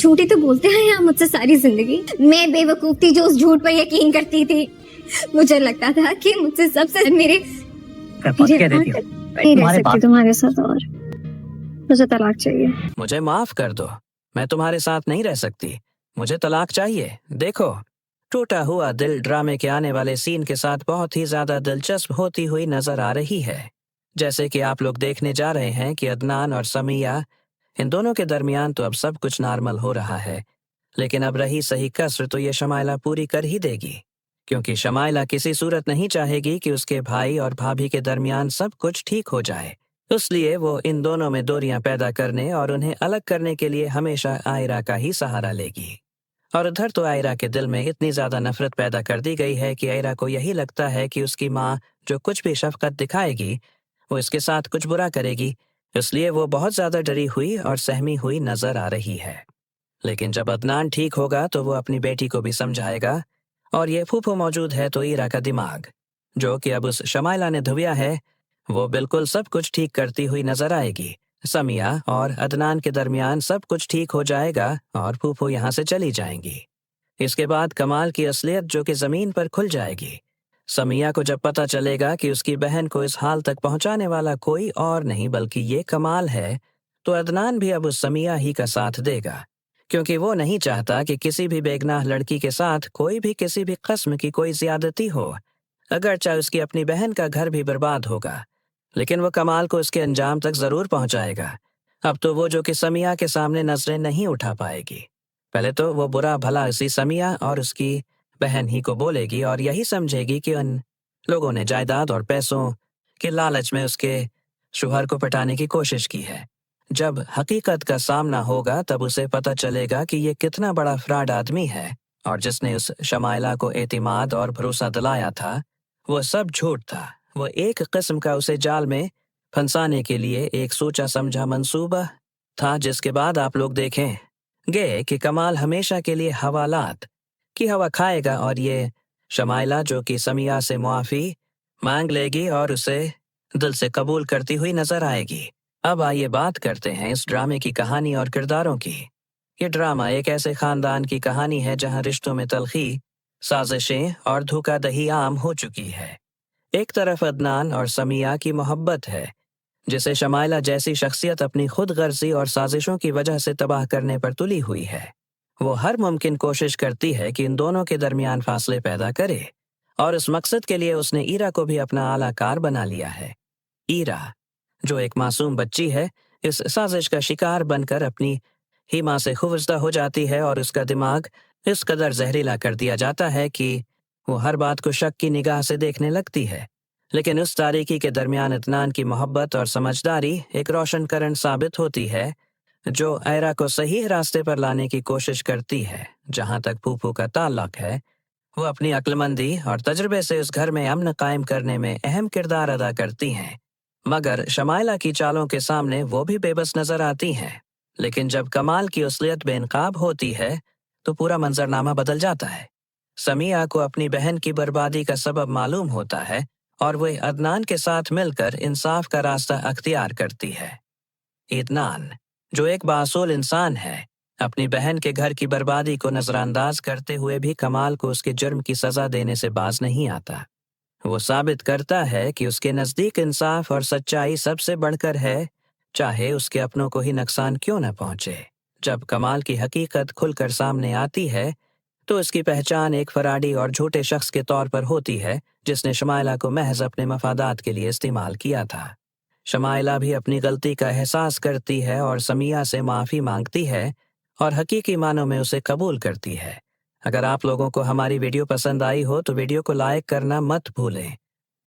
झूठी तो बोलते हैं आप मुझसे सारी जिंदगी। मैं बेवकूफ थी जो उस झूठ पर यकीन करती थी। मुझे लगता था कि मुझसे सबसे मेरे कह देती हो नहीं रह सकती तुम्हारे साथ और मुझे तलाक चाहिए। मुझे माफ कर दो, मैं तुम्हारे साथ नहीं रह सकती, मुझे तलाक चाहिए। देखो, टूटा हुआ दिल ड्रामे के आने वाले सीन के साथ बहुत ही ज्यादा दिलचस्प होती हुई नजर आ रही है। जैसे कि आप लोग देखने जा रहे हैं कि अदनान और समिया, इन दोनों के दरमियान तो अब सब कुछ नॉर्मल हो रहा है, लेकिन अब रही सही कसर तो ये शमाइला पूरी कर ही देगी, क्योंकि शमाइला किसी सूरत नहीं चाहेगी कि उसके भाई और भाभी के दरमियान सब कुछ ठीक हो जाए। इसलिए वो इन दोनों में दूरियां पैदा करने और उन्हें अलग करने के लिए हमेशा आयरा का ही सहारा लेगी। और उधर तो आयरा के दिल में इतनी ज्यादा नफरत पैदा कर दी गई है कि आयरा को यही लगता है कि उसकी माँ जो कुछ भी शफकत दिखाएगी वो इसके साथ कुछ बुरा करेगी, इसलिए वो बहुत ज्यादा डरी हुई और सहमी हुई नजर आ रही है। लेकिन जब अदनान ठीक होगा तो वो अपनी बेटी को भी समझाएगा, और ये फूफू मौजूद है तो ईरा का दिमाग, जो कि अब उस शमाइला ने धुविया है, वो बिल्कुल सब कुछ ठीक करती हुई नजर आएगी। समिया और अदनान के दरमियान सब कुछ ठीक हो जाएगा और फूफू यहाँ से चली जाएंगी। इसके बाद कमाल की असलियत जो कि जमीन पर खुल जाएगी। समिया को जब पता चलेगा कि उसकी बहन को इस हाल तक पहुंचाने वाला कोई और नहीं बल्कि ये कमाल है, तो अदनान भी अब उस समिया ही का साथ देगा, क्योंकि वो नहीं चाहता कि किसी भी बेगनाह लड़की के साथ कोई भी किसी भी किस्म की कोई ज्यादती हो, अगरचे उसकी अपनी बहन का घर भी बर्बाद होगा, लेकिन वो कमाल को उसके अंजाम तक जरूर पहुंचाएगा। अब तो वो जो कि समिया के सामने नजरें नहीं उठा पाएगी। पहले तो वो बुरा भला उसी समिया और उसकी बहन ही को बोलेगी और यही समझेगी कि उन लोगों ने जायदाद और पैसों के लालच में उसके शौहर को पटाने की कोशिश की है। जब हकीकत का सामना होगा तब उसे पता चलेगा कि ये कितना बड़ा फ्रॉड आदमी है, और जिसने उस शमाइला को एतिमाद और भरोसा दिलाया था वो सब झूठ था। वो एक किस्म का उसे जाल में फंसाने के लिए एक सोचा समझा मंसूबा था, जिसके बाद आप लोग देखें गए कि कमाल हमेशा के लिए हवालात की हवा खाएगा और ये शमाइला जो कि समिया से मुआफ़ी मांग लेगी और उसे दिल से कबूल करती हुई नजर आएगी। अब आइए बात करते हैं इस ड्रामे की कहानी और किरदारों की। ये ड्रामा एक ऐसे खानदान की कहानी है जहां रिश्तों में तलखी, साजिशें और धोखाधड़ी आम हो चुकी है। एक तरफ अदनान और समिया की मोहब्बत है, जिसे शमाइला जैसी शख्सियत अपनी खुद गर्जी और साजिशों की वजह से तबाह करने पर तुली हुई है। वो हर मुमकिन कोशिश करती है कि इन दोनों के दरमियान फासले पैदा करे, और इस मकसद के लिए उसने ईरा को भी अपना आलाकार बना लिया है। ईरा जो एक मासूम बच्ची है, इस साजिश का शिकार बनकर अपनी ही माँ से खुफजदा हो जाती है और उसका दिमाग इस कदर जहरीला कर दिया जाता है कि वो हर बात को शक की निगाह से देखने लगती है। लेकिन उस तारीकी के दरमियान इत्मीनान की मोहब्बत और समझदारी एक रोशन करंट साबित होती है, जो आयरा को सही रास्ते पर लाने की कोशिश करती है। जहाँ तक फूफू का ताल्लुक है, वो अपनी अक्लमंदी और तजुर्बे से उस घर में अमन कायम करने में अहम किरदार अदा करती हैं, मगर शमाइला की चालों के सामने वो भी बेबस नजर आती हैं। लेकिन जब कमाल की असलियत बेनकाब होती है तो पूरा मंजरनामा बदल जाता है। समिया को अपनी बहन की बर्बादी का सबब मालूम होता है और वह अदनान के साथ मिलकर इंसाफ का रास्ता अख्तियार करती है। इत्मीनान जो एक बासूल इंसान है, अपनी बहन के घर की बर्बादी को नजरअंदाज करते हुए भी कमाल को उसके जुर्म की सजा देने से बाज नहीं आता। वो साबित करता है कि उसके नज़दीक इंसाफ और सच्चाई सबसे बढ़कर है, चाहे उसके अपनों को ही नुकसान क्यों न पहुंचे। जब कमाल की हकीकत खुलकर सामने आती है तो इसकी पहचान एक फराडी और झूठे शख्स के तौर पर होती है, जिसने शमाइला को महज अपने मफादात के लिए इस्तेमाल किया था। शमाइला भी अपनी गलती का एहसास करती है और समिया से माफ़ी मांगती है और हकीकी मानों में उसे कबूल करती है। अगर आप लोगों को हमारी वीडियो पसंद आई हो तो वीडियो को लाइक करना मत भूलें।